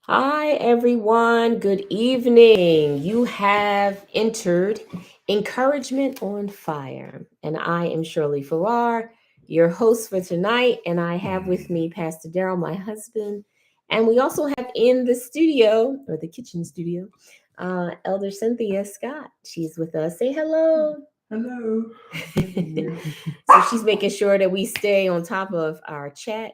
Hi, everyone. Good evening. You have entered Encouragement on Fire, and I am Shirley Farrar, your host for tonight. And I have with me Pastor Daryl, my husband, and we also have in the studio or the kitchen studio, Elder Cynthia Scott. She's with us. Say hello. Hello. So she's making sure that we stay on top of our chat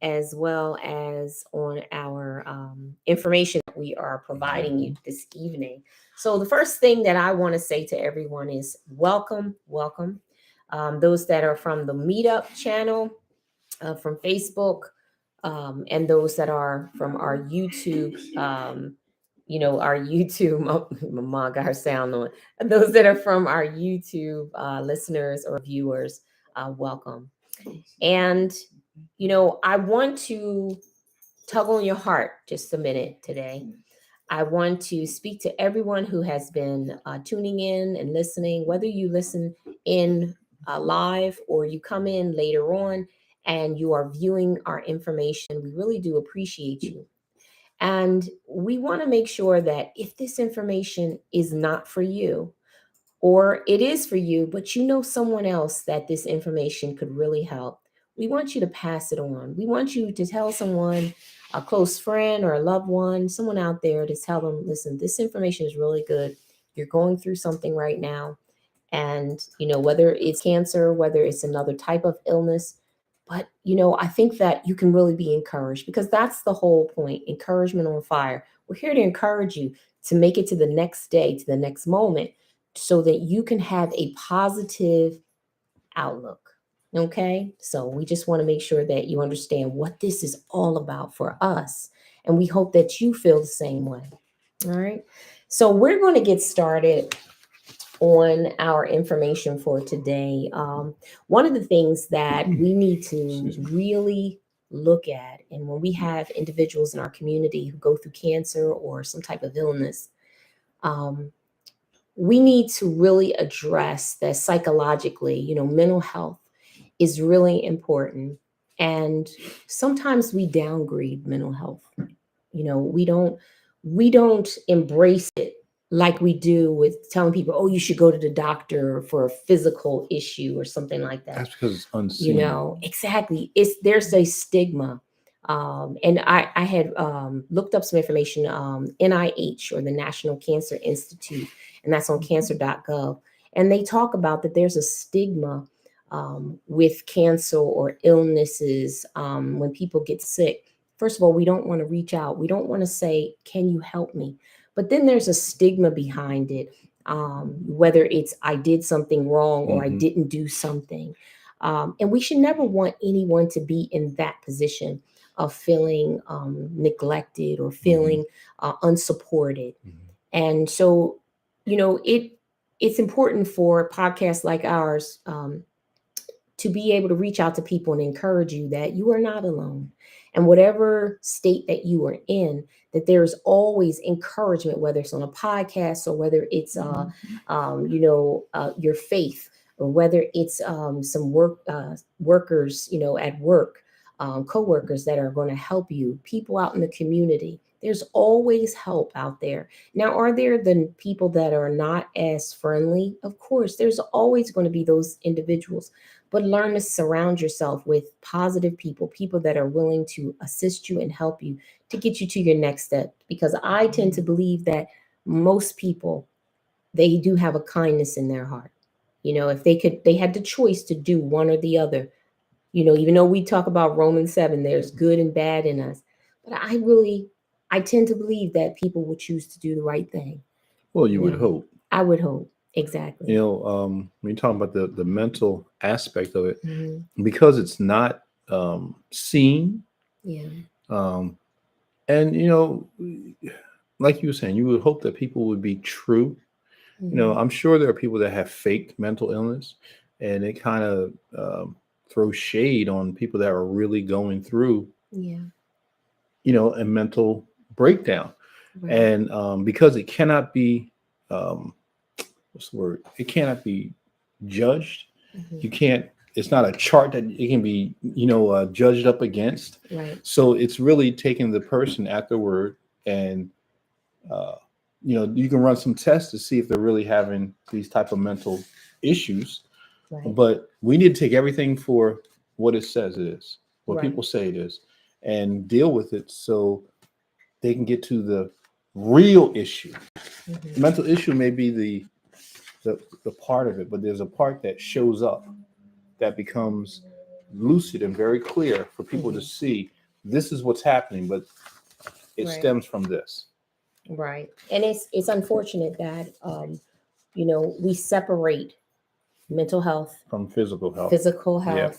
as well as on our information that we are providing you this evening. So, the first thing that I want to say to everyone is welcome, welcome. Those that are from the Meetup channel, from Facebook, and those that are from our YouTube. Our YouTube, my mom got her sound on. Those that are from our YouTube listeners or viewers, welcome. And I want to tug on your heart just a minute today. I want to speak to everyone who has been tuning in and listening, whether you listen in live or you come in later on and you are viewing our information. We really do appreciate you. And we want to make sure that if this information is not for you, or it is for you, but you know someone else that this information could really help, we want you to pass it on. We want you to tell someone, a close friend or a loved one, someone out there, to tell them, listen, this information is really good. You're going through something right now. And, whether it's cancer, whether it's another type of illness, but, I think that you can really be encouraged because that's the whole point. Encouragement on Fire. We're here to encourage you to make it to the next day, to the next moment, so that you can have a positive outlook. Okay. So we just want to make sure that you understand what this is all about for us. And we hope that you feel the same way. All right. So we're going to get started on our information for today. One of the things that we need to really look at, and when we have individuals in our community who go through cancer or some type of illness, um, we need to really address that psychologically. Mental health is really important. And sometimes we downgrade mental health. We don't embrace it like we do with telling people, oh, you should go to the doctor for a physical issue or something like that. That's because it's unseen. Exactly. There's a stigma. And I had looked up some information, NIH, or the National Cancer Institute, and that's on cancer.gov. And they talk about that there's a stigma with cancer or illnesses. When people get sick, first of all, we don't want to reach out. We don't want to say, can you help me? But then there's a stigma behind it, whether it's I did something wrong or I didn't do something. And we should never want anyone to be in that position of feeling neglected or feeling unsupported. And so, it's important for podcasts like ours to be able to reach out to people and encourage you that you are not alone. And whatever state that you are in, that there's always encouragement, whether it's on a podcast or whether it's, your faith, or whether it's some workers, at work, co-workers that are going to help you, people out in the community. There's always help out there. Now, are there the people that are not as friendly? Of course, there's always going to be those individuals, but learn to surround yourself with positive people, people that are willing to assist you and help you to get you to your next step. Because I tend to believe that most people, they do have a kindness in their heart. If they had the choice to do one or the other. Even though we talk about Romans 7, there's good and bad in us. But I tend to believe that people will choose to do the right thing. Well, you would hope. I would hope. Exactly. When you talk about the mental aspect of it, Mhm. because it's not seen, Yeah. um, and like you were saying, you would hope that people would be true. Mhm. I'm sure there are people that have fake mental illness, and it kind of throws shade on people that are really going through, Yeah. a mental breakdown. Right. And because it cannot be, what's the word? It cannot be judged. Mhm. You can't it's not a chart that it can be, judged up against. Right. So it's really taking the person at their word, and you can run some tests to see if they're really having these type of mental issues. Right. But we need to take everything for what it says it is, what Right. people say it is, and deal with it so they can get to the real issue. Mhm. Mental issue may be the part of it, but there's a part that shows up that becomes lucid and very clear for people to see this is what's happening, but it Right. stems from this. Right. And it's unfortunate that we separate mental health, From physical health. physical Yeah.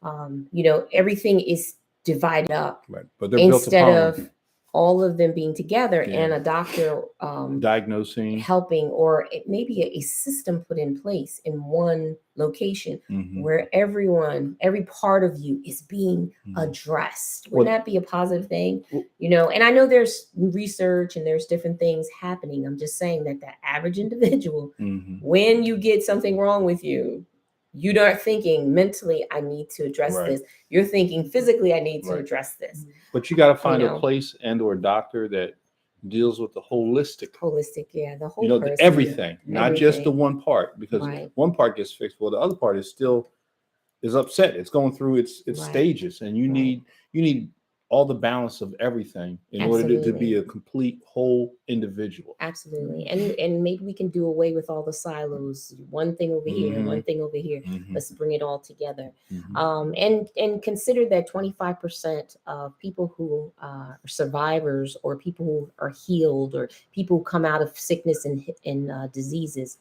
health. Everything is divided up Right. But they're built instead upon of all of them being together Yeah. and a doctor diagnosing. helping, or it may be a system put in place in one location Mhm. where every part of you is being Mhm. addressed. Well- Wouldn't that be a positive thing? Well- And I know there's research and there's different things happening. I'm just saying that the average individual, Mhm. when you get something wrong with you, you're not thinking mentally, I need to address Right. this. You're thinking physically, I need to Right. address this. But you got to find know. a place and or doctor that deals with the holistic, Holistic, yeah, the whole person. everything, not just the everything. one part, because Right. one part gets fixed. Well, the other part is upset. It's going through its Right. stages, and you Right. need all the balance of everything in order to be Absolutely. a complete whole individual. Absolutely. And maybe we can do away with all the silos. One thing over here, Mhm. one thing over here. Mhm. Let's bring it all together. Mhm. And consider that 25% of people who are survivors, or people who are healed, or people who come out of sickness and diseases,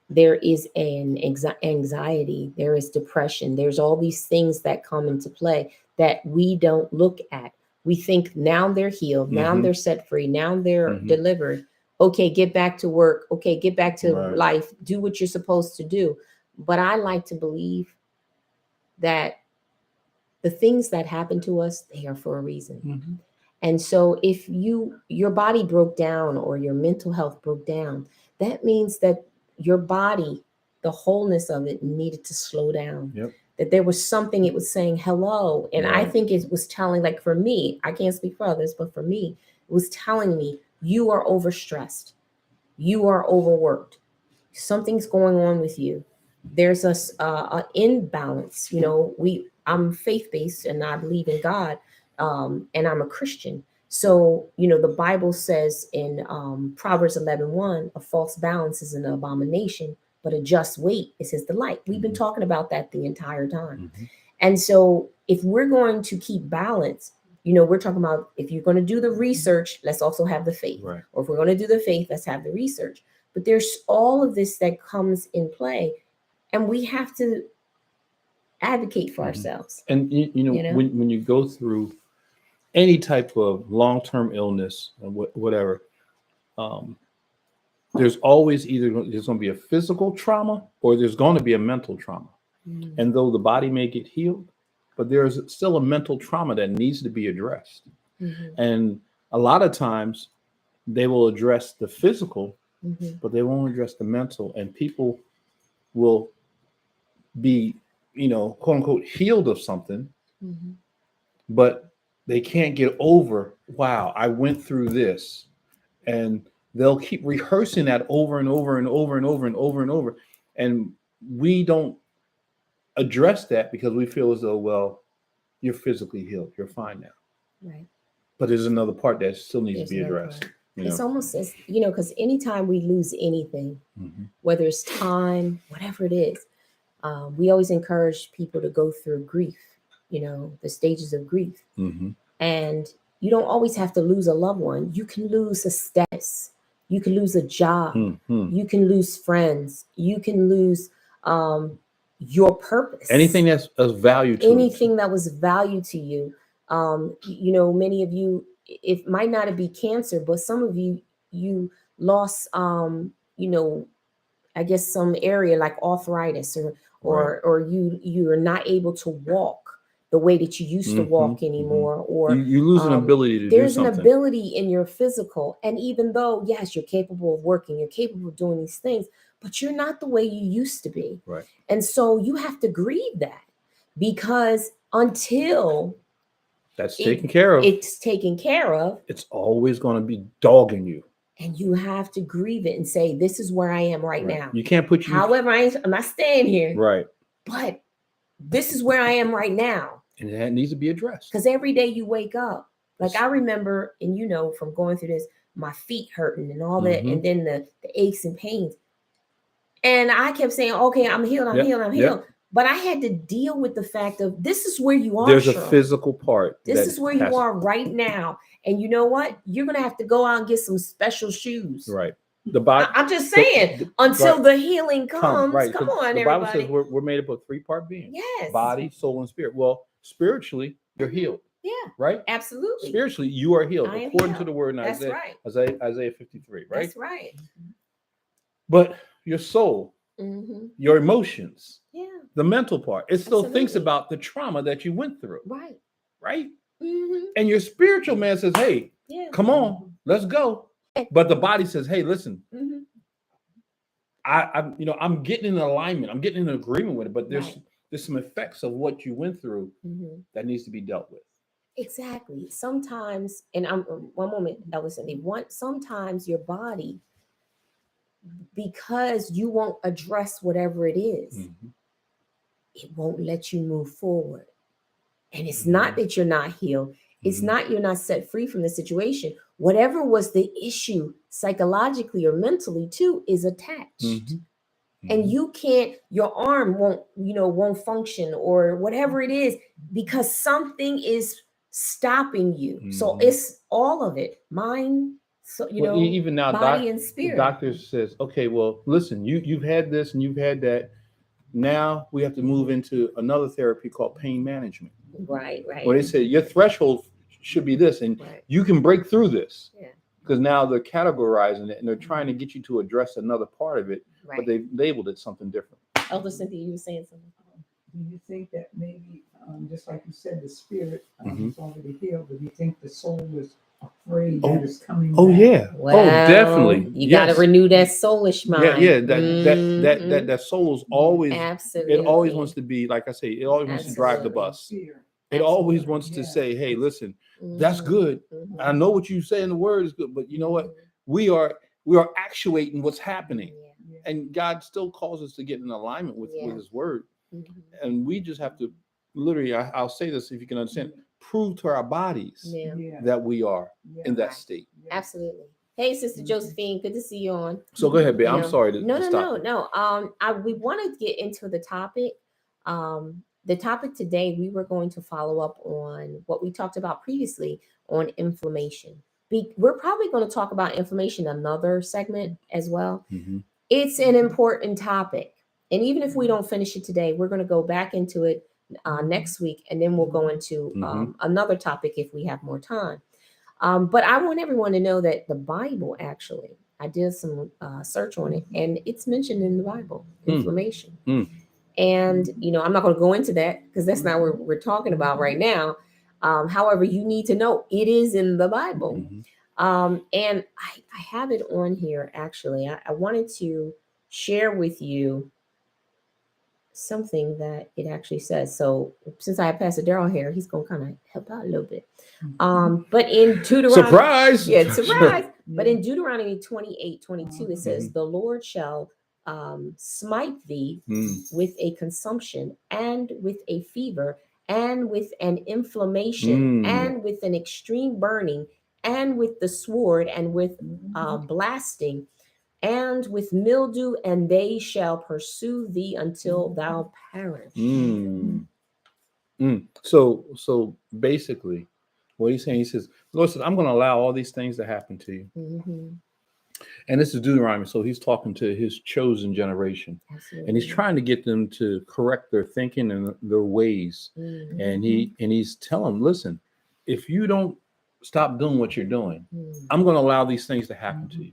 there is an anxiety, there is depression, there's all these things that come into play that we don't look at. We think now they're healed, now Mhm. they're set free, now they're Mhm. delivered. Okay, get back to work. Okay, get back to Right. life. Do what you're supposed to do. But I like to believe that the things that happen to us, they are for a reason. Mhm. And so if your body broke down, or your mental health broke down, that means that your body, the wholeness of it, needed to slow down. Yep. That there was something it was saying hello. And I Right. think it was telling, like for me, I can't speak for others, but for me, it was telling me, you are overstressed. You are overworked. Something's going on with you. There's a imbalance. I'm faith-based and I believe in God, and I'm a Christian. So, the Bible says in Proverbs 11:1, a false balance is an abomination, but a just weight is his delight. We've been Mhm. talking about that the entire time. Mhm. And so if we're going to keep balance, we're talking about, if you're going to do the research, let's also have the faith. Right. Or if we're going to do the faith, let's have the research. But there's all of this that comes in play, and we have to advocate for Mhm. ourselves. And when you go through any type of long-term illness or whatever, there's always there's going to be a physical trauma, or there's going to be a mental trauma. Mm. And though the body may get healed, but there's still a mental trauma that needs to be addressed. Mhm. And a lot of times they will address the physical, Mhm. but they won't address the mental. And people will be, quote unquote, healed of something, Mhm. but they can't get over, wow, I went through this. And they'll keep rehearsing that over and over and over and over and over and over. And we don't address that because we feel as though, well, you're physically healed, you're fine now. Right. But there's another part that still needs There's to be another addressed. part. You It's know? almost as, because anytime we lose anything, Mhm. whether it's time, whatever it is, we always encourage people to go through grief, the stages of grief. Mhm. And you don't always have to lose a loved one. You can lose a status. You can lose a job. Mhm. You can lose friends. You can lose your purpose. Anything that's of value to us. Anything that was value to you. Many of you, it might not be cancer, but some of you lost, I guess some area like arthritis, or you are not able to walk the way that you used to walk Mhm. anymore, or You lose an ability to do there's an something. ability in your physical. And even though, yes, you're capable of working, you're capable of doing these things, but you're not the way you used to be. Right. And so you have to grieve that, because until That's taken care of. it's taken care of, It's always going to be dogging you. and you have to grieve it and say, this is where I am right now. You can't put you. However, I'm not staying here, Right. but this is where I am right now. And that needs to be addressed. Because every day you wake up, like I remember, and you know, from going through this, my feet hurting and all that, Mhm. and then the aches and pains. And I kept saying, okay, I'm healed, I'm Yep, healed, I'm yep. healed. But I had to deal with the fact of this is where you are. There's a Cheryl. physical part. This that is where you has- are right now. And you know what? You're going to have to go out and get some special shoes. Right. The body. I'm just saying, until the healing comes. Right. Come the, on, the Bible everybody. says we're made up of 3-part being. Yes. Body, soul, and spirit. Well, spiritually, you're healed. Yeah, Right? absolutely. Spiritually, you are healed I am according to healed. the word in That's Isaiah, right. Isaiah 53, right? That's right. But your soul, Mm-hmm. your emotions, Yeah, the mental part, it still thinks Absolutely. about the trauma that you went through, right. right? Mm-hmm. And your spiritual man says, hey, Yeah. come on, let's go. But the body says, hey, listen, Mm-hmm. I'm getting in alignment. I'm getting in agreement with it, but Right. there's some effects of what you went through Mm-hmm. that needs to be dealt with. Exactly. Sometimes, and I'm one moment, Ellison. Sometimes your body, because you won't address whatever it is, Mhm. it won't let you move forward. And it's not that you're not healed. It's Mhm. not you're not set free from the situation. Whatever was the issue psychologically or mentally too is attached. Mhm. And you can't, your arm won't function or whatever it is, because something is stopping you. So Mhm. it's all of it, mind, so Well, even now, body and the spirit. doctor says, okay, well, listen, you've had this and you've had that. Now we have to move into another therapy called pain management. Right. Where they say your threshold should be this, and Right. you can break through this. Yeah. Because now they're categorizing it and they're trying to get you to address another part of it, but Right. they've labeled it something different. Elder Cynthia, you were saying something. Do you think that maybe, just like you said, the spirit Mhm. is already healed, but do you think the soul is afraid Oh, that it's coming Oh back? yeah. Well, definitely. You got to Yes. renew that soulish mind. Yeah. That soul is always. Absolutely. It always wants to be, like I say, it always wants to drive the Absolutely. bus. Fear. It always Absolutely. wants to Yeah. say, hey, listen, that's Mhm. good. Mhm. I know what you say in the word is good, but you know what? Mhm. We are actuating what's happening. Yeah. Yeah. And God still calls us to get in alignment with Yeah. his word. Mhm. And we just have to literally, I'll say this if you can understand, prove to our bodies Yeah. Yeah. that we are Yeah. in that Right. state. Yeah. Absolutely. Hey, Sister Mhm. Josephine, good to see you on. So go ahead, babe. I'm know, sorry to no. stop. We want to get into the topic. The topic today, we were going to follow up on what we talked about previously on inflammation. We're probably going to talk about inflammation another segment as well. Mhm. It's an important topic, and even if we don't finish it today, we're going to go back into it next week, and then we'll go into another topic if we have more time. But I want everyone to know that the Bible, actually, I did some search on it, and it's mentioned in the Bible, inflammation. And, I'm not going to go into that because that's not what we're talking about right now. However, you need to know it is in the Bible. Mhm. And I have it on here, actually. I wanted to share with you something that it actually says. So since I have Pastor Darrell here, he's going to kind of help out a little bit. But in Deuteronomy, Surprise! yeah, surprise. Yeah. But in Deuteronomy 28:22, it says, the Lord shall smite thee with a consumption and with a fever and with an inflammation and with an extreme burning and with the sword and with blasting and with mildew, and they shall pursue thee until thou perish. So basically, what he's saying, he says, Lord says, I'm going to allow all these things to happen to you. Mhm. And this is Deuteronomy. So he's talking to his chosen generation. Absolutely. And he's trying to get them to correct their thinking and their ways. Mhm. And he's telling them, listen, if you don't stop doing what you're doing, Mhm. I'm going to allow these things to happen to you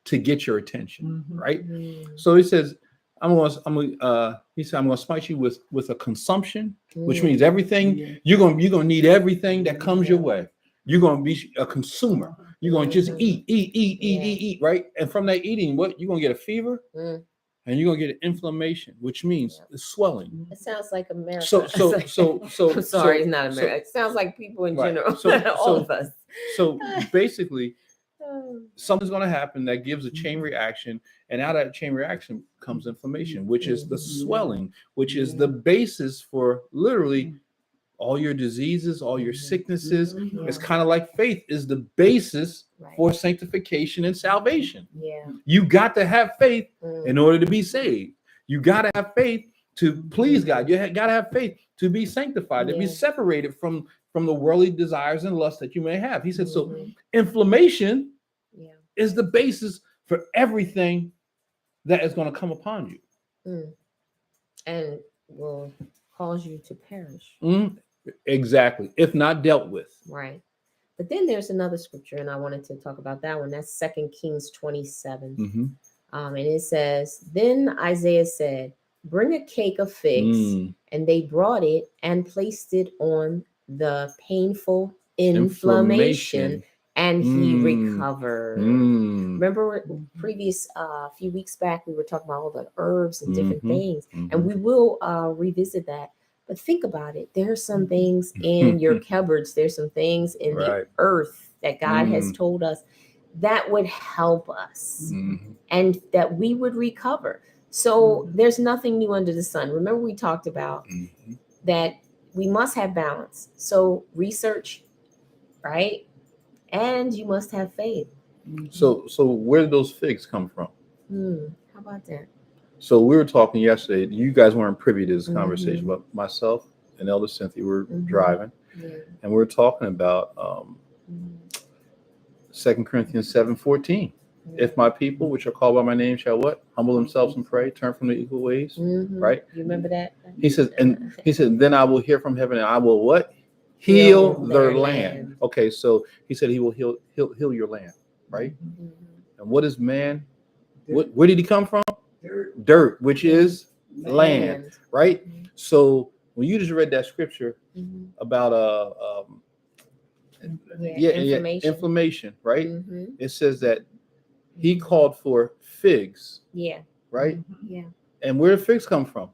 to get your attention, Mhm. right? Mhm. So he says, I'm going to smite you with a consumption, which means everything Yeah. you're going to need everything that comes your way. You're going to be a consumer. You're going to just eat, right? And from that eating, what you're going to get a fever, Mm. and you're gonna get inflammation, which means the swelling. It sounds like America. So I'm sorry, it's not so- America. It sounds like people in Right. general. So- All so- of us. So basically, Oh, something's going to happen that gives a chain reaction, and out of that chain reaction comes inflammation, which is the swelling, which is the basis for literally all your diseases, all your sicknesses. Mhm. It's kind of like faith is the basis right. for sanctification and salvation. Yeah. You got to have faith Mm. in order to be saved. You got to have faith to please God. You got to have faith to be sanctified, to be Yeah. separated from the worldly desires and lusts that you may have. He said, so Mhm. inflammation Yeah. is the basis for everything that is going to come upon you. Mm. And will cause you to perish. Exactly. If not dealt with. Right. But then there's another scripture, and I wanted to talk about that one. That's 2 Kings 27. Mhm. And it says, Then Isaiah said, Bring a cake of figs. Mm. And they brought it and placed it on the painful inflammation, and he Mm. recovered. Mm. Remember, previous few weeks back, we were talking about all the herbs and different Mhm. things, Mhm. and we will revisit that. But think about it. There are some things in your cupboards. There's some things in Right. the earth that God has Mm. told us that would help us Mhm. and that we would recover. So there's nothing new under the sun. Remember, we talked about Mhm. that we must have balance. So research, right? And you must have faith. So where did those figs come from? How about that? So we were talking yesterday. You guys weren't privy to this Mhm. conversation, but myself and Elder Cynthia were Mhm. driving, Yeah. and we were talking about Mhm. 2 Corinthians 7:14. If my people, which are called by my name, shall what? Humble themselves and pray, turn from their evil ways. Mhm. Right? You remember that? He says, then I will hear from heaven, and I will what? Heal Heal their their land. land. Okay, so he said he will heal your land, right? Mhm. And what is man? Where did he come from? Dirt. Dirt, which is land, right? Mhm. So when you just read that scripture Mhm. about inflammation, right? Mhm. It says that he called for figs, Yeah. right? Yeah. And where do figs come from?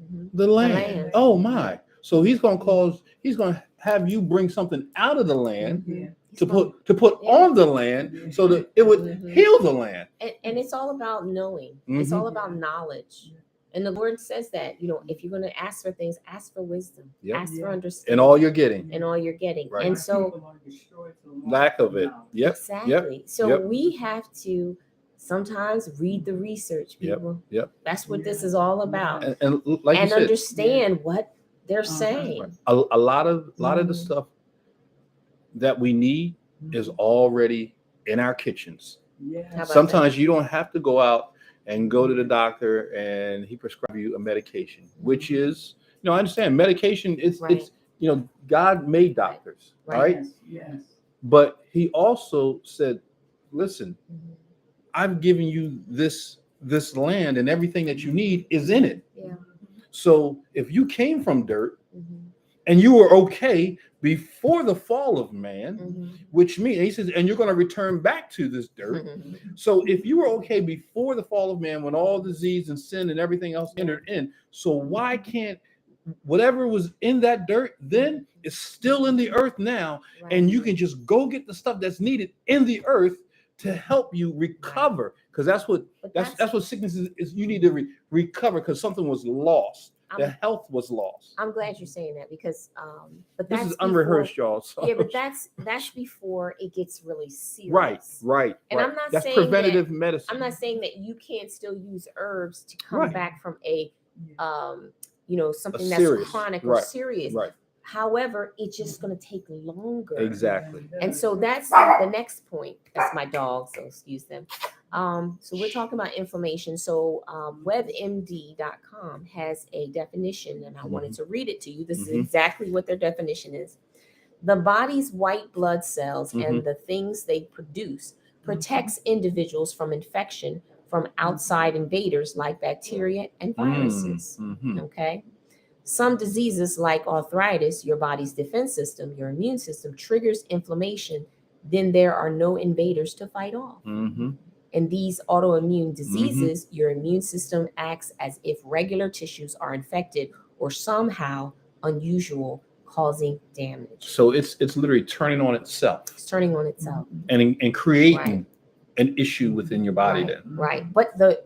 Mhm. The land. land. Oh my! So he's going to have you bring something out of the land Yeah. to put Yeah. on the land so that it would Mhm. heal the land. And it's all about knowing. It's all about knowledge. And the Lord says that, if you're going to ask for things, ask for wisdom, Yep. ask for Yeah. understanding, And all you're getting. and all you're getting. Right. And so, People are destroyed for Lack of it. Yep. exactly. So Yep. we have to sometimes read the research, Yep. people. Yep. That's what this is all about. And like you And said, understand what they're saying. a lot of the Mhm. stuff that we need is already in our kitchens. How about Sometimes you don't have to go out and go to the doctor and he prescribe you a medication, which is, I understand medication. It's Right. God made doctors, Right. right? Yes. But he also said, listen, Mhm. I've given you this land, and everything that you need is in it. Yeah. So if you came from dirt Mhm. and you were okay before the fall of man, Mhm. which means, he says, and you're going to return back to this dirt. Mhm. So if you were okay before the fall of man, when all disease and sin and everything else entered in, so why can't whatever was in that dirt then is still in the earth now, Right. and you can just go get the stuff that's needed in the earth to help you recover, because that's what sickness is. You need to recover because something was lost. The health was lost. I'm glad you're saying that because, but This that's is unrehearsed, y'all. So. Yeah, but that's before it gets really serious. Right. And right. I'm not that's saying preventative medicine. I'm not saying that you can't still use herbs to come Right. back from a something serious, that's chronic or right, serious. Right. However, it's just going to take longer. Exactly. And so that's the next point. That's my dog, so excuse them. So we're talking about inflammation. So WebMD.com has a definition, and I wanted to read it to you. This is exactly what their definition is. The body's white blood cells and the things they produce protects individuals from infection from outside invaders like bacteria and viruses. Okay. Some diseases like arthritis, your body's defense system, your immune system triggers inflammation. Then there are no invaders to fight off. In these autoimmune diseases, your immune system acts as if regular tissues are infected or somehow unusual, causing damage. So it's literally turning on itself It's turning on itself. and creating Right. an issue within your body. Right, Then right.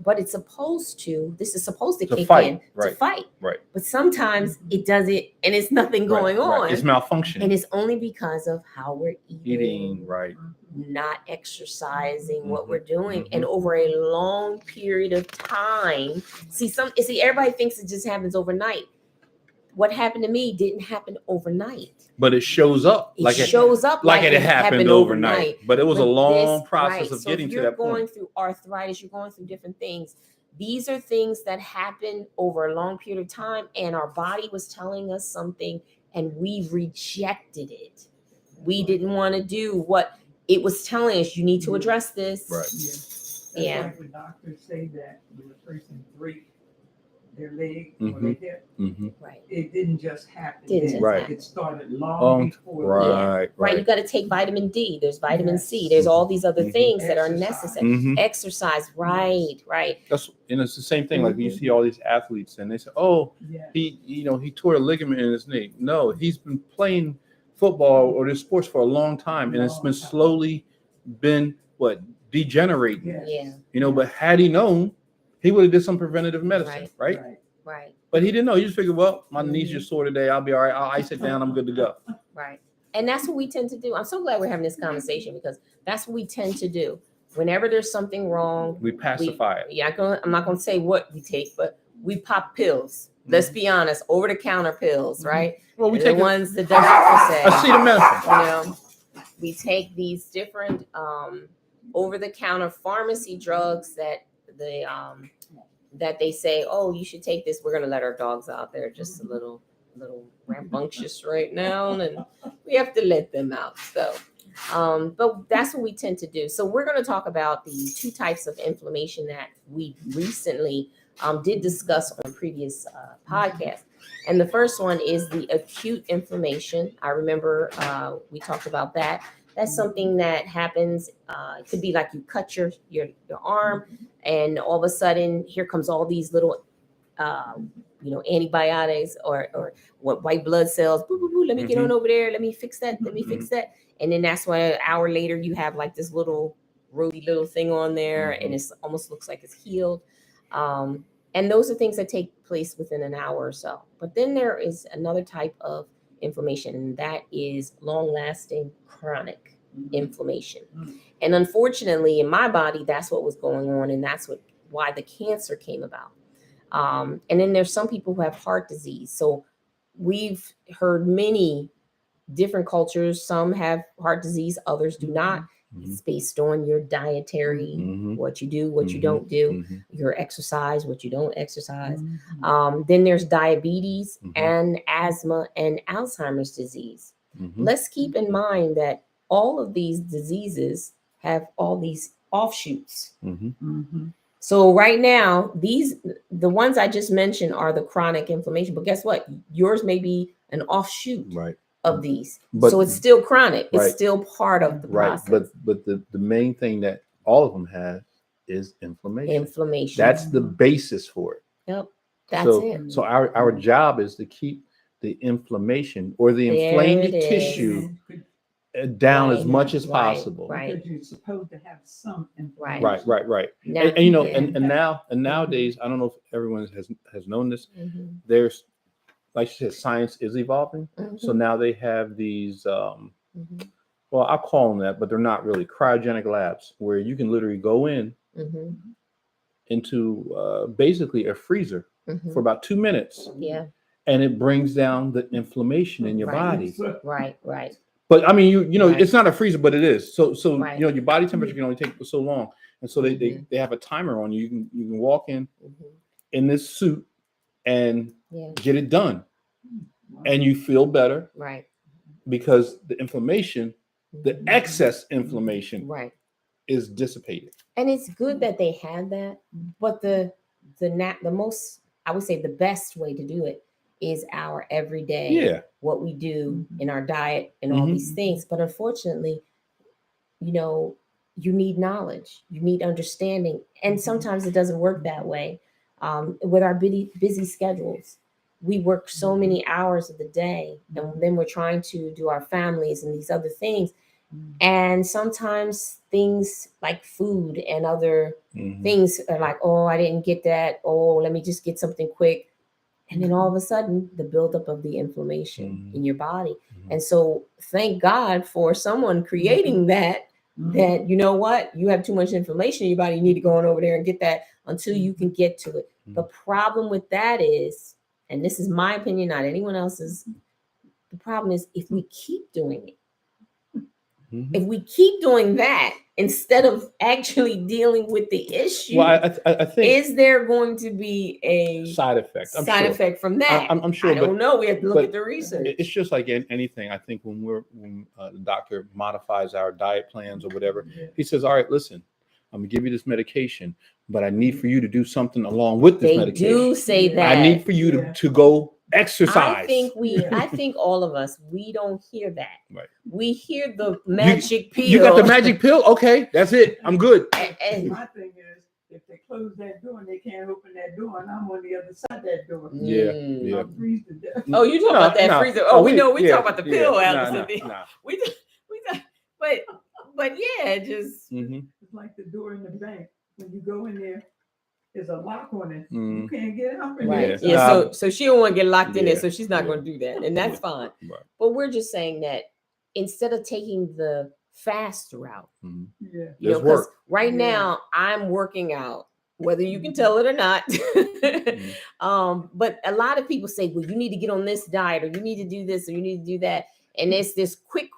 But it's supposed to, this is supposed to To kick fight, in right, to fight. right. But sometimes it does it and it's nothing going on. It's malfunctioning. And it's only because of how we're eating, Right. not exercising, what Mhm, we're doing, mhm. and over a long period of time. See, everybody thinks it just happens overnight. What happened to me didn't happen overnight. But it shows up It like shows up like it happened overnight. But it was a But long this- process right. of So getting if to you're that going point. through arthritis, you're going through different things. These are things that happen over a long period of time, and our body was telling us something, and we rejected it. We didn't want to do what it was telling us. You need to address this. Right. That's Yeah. like the doctors say that when a person break their leg or Mhm. their hip, Mhm. Right. it didn't just happen. Didn't then. just Right. happen. It started long before. Right. Right. You got to take vitamin D. There's vitamin C. Yes. There's all these other Mhm. things that are Exercise. necessary. Mhm. Exercise. Right. Right. It's the same thing. Like you Mhm. see all these athletes, and they say, "Oh, Yeah. he tore a ligament in his knee." No, he's been playing football or this sports for a long time, and it's been slowly been degenerating. Yes. Yeah. But had he known, he would have did some preventative medicine, right? Right. But he didn't know. He just figured, well, my knee's just sore today. I'll be all right. I'll ice it down. I'm good to go. Right. And that's what we tend to do. I'm so glad we're having this conversation because that's what we tend to do. Whenever there's something wrong, We pacify it. yeah, I'm not going to say what we take, but we pop pills. Let's be honest, over the counter pills, right? Well, we the take ones the doctor said. acetaminophen. We take these different over the counter pharmacy drugs that they say, oh, you should take this. We're going to let our dogs out there just a little rambunctious right now, and we have to let them out. So but that's what we tend to do. So we're going to talk about the two types of inflammation that we recently did discuss on previous podcasts. And the first one is the acute inflammation. I remember we talked about that. That's something that happens. It could be like you cut your arm, and all of a sudden, here comes all these little, antibiotics or what white blood cells. Boo, boo, boo, let me get on over there. Let me fix that. Let me fix that. And then that's why an hour later you have like this little rosy little thing on there, and it almost looks like it's healed. And those are things that take place within an hour or so. But then there is another type of inflammation, and that is long-lasting chronic inflammation. And unfortunately, in my body, that's what was going on, and that's why the cancer came about. And then there's some people who have heart disease. So we've heard many different cultures. Some have heart disease, others do not. It's based on your dietary, what you do, what you don't do, your exercise, what you don't exercise. Then there's diabetes and asthma and Alzheimer's disease. Let's keep in mind that all of these diseases have all these offshoots. So right now, the ones I just mentioned are the chronic inflammation. But guess what? Yours may be an offshoot of these. So it's still chronic. It's still part of the process. But the main thing that all of them have is inflammation. Inflammation. That's the basis for it. Yep. That's it. So our job is to keep the inflammation or the inflamed There it tissue down as much as Right, possible. right. Because you're supposed to have some Right. information. Right. Now- And nowadays, I don't know if everyone has known this. Mhm. There's, like you said, science is evolving. Mhm. So now they have these, Mhm. well, I'll call them that, but they're not really cryogenic labs where you can literally go Mhm. into basically a freezer Mhm. for about 2 minutes, Yeah. and it brings down the inflammation in your Right. body. Right. But I mean, you know, Right. it's not a freezer, but it is. So Right. your body temperature can only take so long, and so they Mhm. have a timer on you. You can walk Mhm. in this suit and Yeah. get it done, and you feel better Right. because the inflammation, the Mhm. excess inflammation, Right. is dissipated. And it's good that they had that, but the most, I would say, the best way to do it is our everyday, Yeah. what we do in our diet and all Mhm. these things. But unfortunately, you need knowledge, you need understanding, and sometimes it doesn't work that way. With our busy schedules, we work so many hours of the day, and then we're trying to do our families and these other things, and sometimes things like food and other Mhm. things are like, oh, I didn't get that. Oh, let me just get something quick. And then all of a sudden, the buildup of the inflammation in your body. Mhm. And so, thank God for someone creating that. That, you know what, you have too much inflammation in your body. You need to go on over there and get that until you can get to it. The problem with that is, and this is my opinion, not anyone else's. The problem is if we keep doing it. Mhm. If we keep doing that instead of actually dealing with the issue, Well, I think is there going to be a side effect. I'm side sure. effect from that? I'm sure, I don't but know. We have to look but at the research. it's just like anything. I think when the doctor modifies our diet plans or whatever, he says, "All right, listen, I'm gonna give you this medication, but I need for you to do something along with this They medication. do say that. I need for you to go exercise." I think all of us, we don't hear that. Right. We hear the magic pill. You got the magic pill? Okay, that's it. I'm good. And My thing is, if they close that door and they can't open that door, and I'm on the other side of that door, Yeah, Mm. yeah. I'll freeze to death. Oh, you talking about that freezer? Oh, we know we talk about the pill, Allison. We but yeah, just Mm-hmm. It's like the door in the bank. When you go in there, there's a lock on it. Mm. You can't get out. right. Yeah. Yeah. So she don't want to get locked in there, Yeah, so she's not yeah. going to do that, and that's fine. Right. But we're just saying that instead of taking the fast route, Mm-hmm. Yeah. you know, There's because work. right Yeah. now I'm working out, whether you can tell it or not. But a lot of people say, well, you need to get on this diet, or you need to do this, or you need to do that. And it's this quick.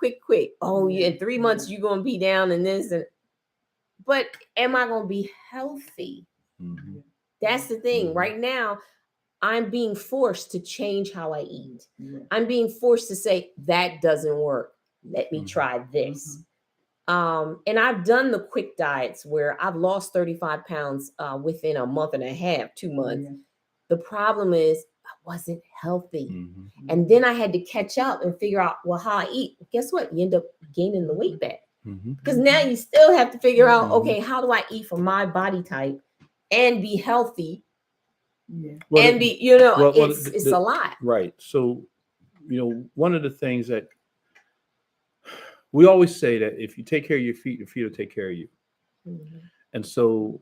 Oh, yeah, in 3 months, you're going to be down in this. But am I going to be healthy? Mm-hmm. That's the thing. Mhm. Right now, I'm being forced to change how I eat. Yeah. I'm being forced to say, that doesn't work. Let me Mhm. try this. And I've done the quick diets where I've lost 35 pounds within a month and a half, 2 months. Yeah. The problem is I wasn't healthy. Mm-hmm. And then I had to catch up and figure out, well, how I eat. Guess what? You end up gaining the weight back. Mm-hmm. Because now you still have to figure out, Mhm. okay, how do I eat for my body type and be healthy Yeah. and be, you know, well, it's a lot. Right. So, one of the things that we always say that if you take care of your feet will take care of you. Mhm. And so,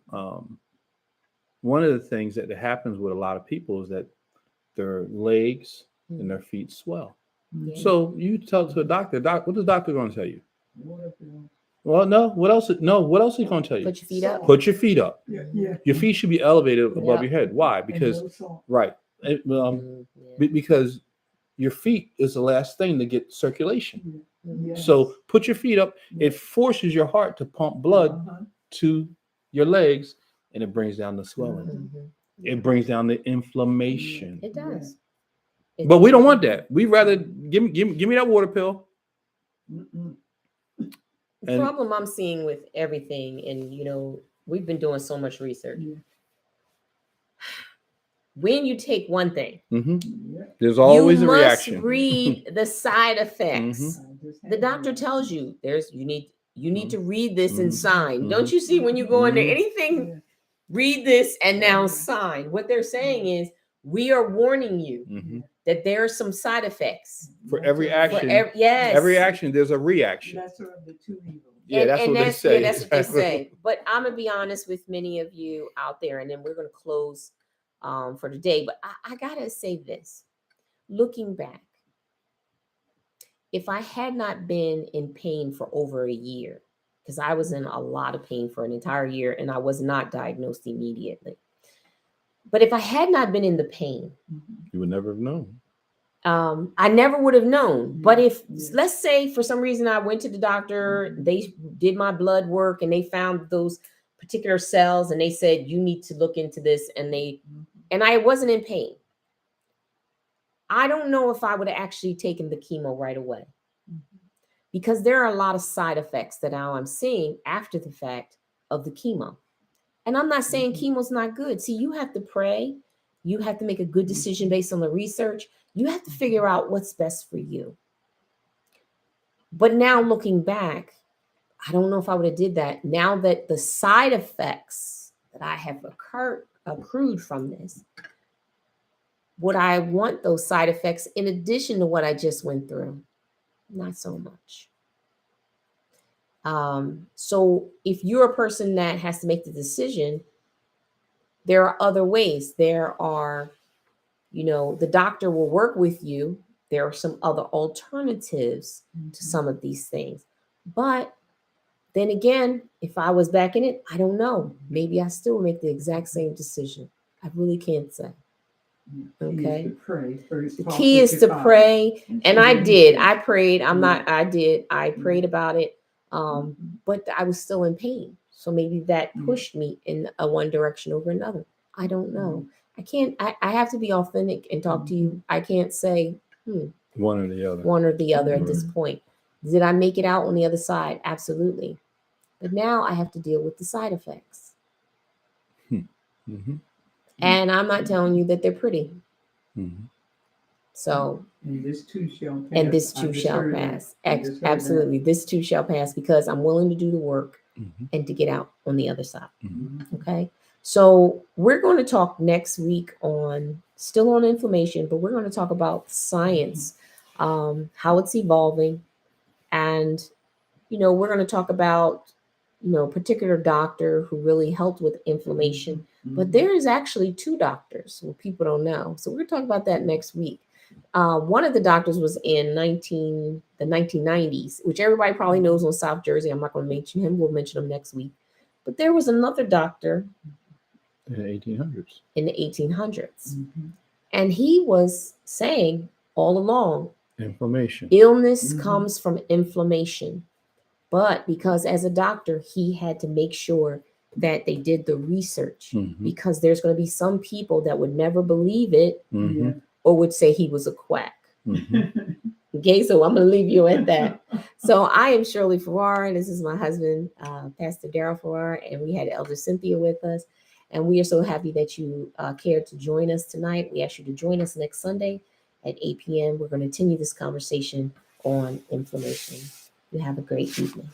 one of the things that happens with a lot of people is that their legs and their feet swell. Yeah. So you tell to a doctor, what is the doctor going to tell you? Water pill. Well, no. What else? No. What else is he going to tell you? Put your feet up. Put your feet up. Yeah. Yeah. Your feet should be elevated above Yep. your head. Why? And Because no salt. right. Yeah. Because your feet is the last thing to get circulation. Mhm. Yes. So put your feet up. It forces your heart to pump blood Uh-huh. to your legs, and it brings down the swelling. Mhm. It brings down the inflammation. It does. But we don't want that. We rather give me that water pill. Mm-mm. The And- problem I'm seeing with everything, and we've been doing so much research. Yeah. When you take one thing, Mhm. Yeah. There's always you a must reaction. read the side effects. Mhm. I just The had doctor that. tells you you need to read this Mhm. and sign. Mhm. Don't you see when you go into Mhm. anything, Yeah. read this and now Yeah. sign. What they're saying is we are warning you Mhm. that there are some side effects. For every Lesser- action, Yes. every action, there's a reaction. Lesser of the two evils. Yeah, that's what they say. Yeah, that's what they say. But I'm gonna be honest with many of you out there, and then we're gonna close for today. But I gotta say this: looking back, if I had not been in pain for over a year, because I was in a lot of pain for an entire year, and I was not diagnosed immediately. But if I had not been in the pain, You would never have known. I never would have known. But if, Yeah. let's say for some reason I went to the doctor, they did my blood work and they found those particular cells and they said, you need to look into this. And I wasn't in pain. I don't know if I would have actually taken the chemo right away, because there are a lot of side effects that now I'm seeing after the fact of the chemo. And I'm not saying chemo's not good. See, you have to pray. You have to make a good decision based on the research. You have to figure out what's best for you. But now looking back, I don't know if I would have did that. Now that the side effects that I have accrued from this, would I want those side effects in addition to what I just went through? Not so much. So if you're a person that has to make the decision, there are other ways. There are, the doctor will work with you. There are some other alternatives to some of these things. But then again, if I was back in it, I don't know. Maybe I still make the exact same decision. I really can't say. Okay. To pray first. The Talk key with is your to Father. pray. And I then did. you I prayed. Yeah. I prayed about it. But I was still in pain. So maybe that Yeah. pushed me in a one direction over another. I don't know. I can't, I have to be authentic and talk to you. I can't say One or the other. one or the other at this point. Did I make it out on the other side? Absolutely. But now I have to deal with the side effects. Mm-hmm. And I'm not telling you that they're pretty. Mm-hmm. So, And this too shall pass. and this I too just shall heard that. pass. I just heard that. Absolutely. This too shall pass because I'm willing to do the work Mm-hmm. and to get out on the other side. Mhm. Okay. So we're going to talk next week still on inflammation, but we're going to talk about science, how it's evolving. And, we're going to talk about, a particular doctor who really helped with inflammation. But there is actually two doctors who people don't know. So we're going to talk about that next week. One of the doctors was in the 1990s, which everybody probably knows on South Jersey. I'm not going to mention him. We'll mention him next week. But there was another doctor In the 1800s. in the 1800s. Mhm. And he was saying all along, Inflammation. illness Mhm. comes from inflammation. But because as a doctor, he had to make sure that they did the research Mhm. because there's going to be some people that would never believe it Mm-hmm. or would say he was a quack. Mm-hmm. Okay, so I'm going to leave you at that. So I am Shirley Farrar, and this is my husband, Pastor Darrell Farrar, and we had Elder Cynthia with us. And we are so happy that you cared to join us tonight. We ask you to join us next Sunday at 8 p.m. We're going to continue this conversation on inflammation. You have a great evening.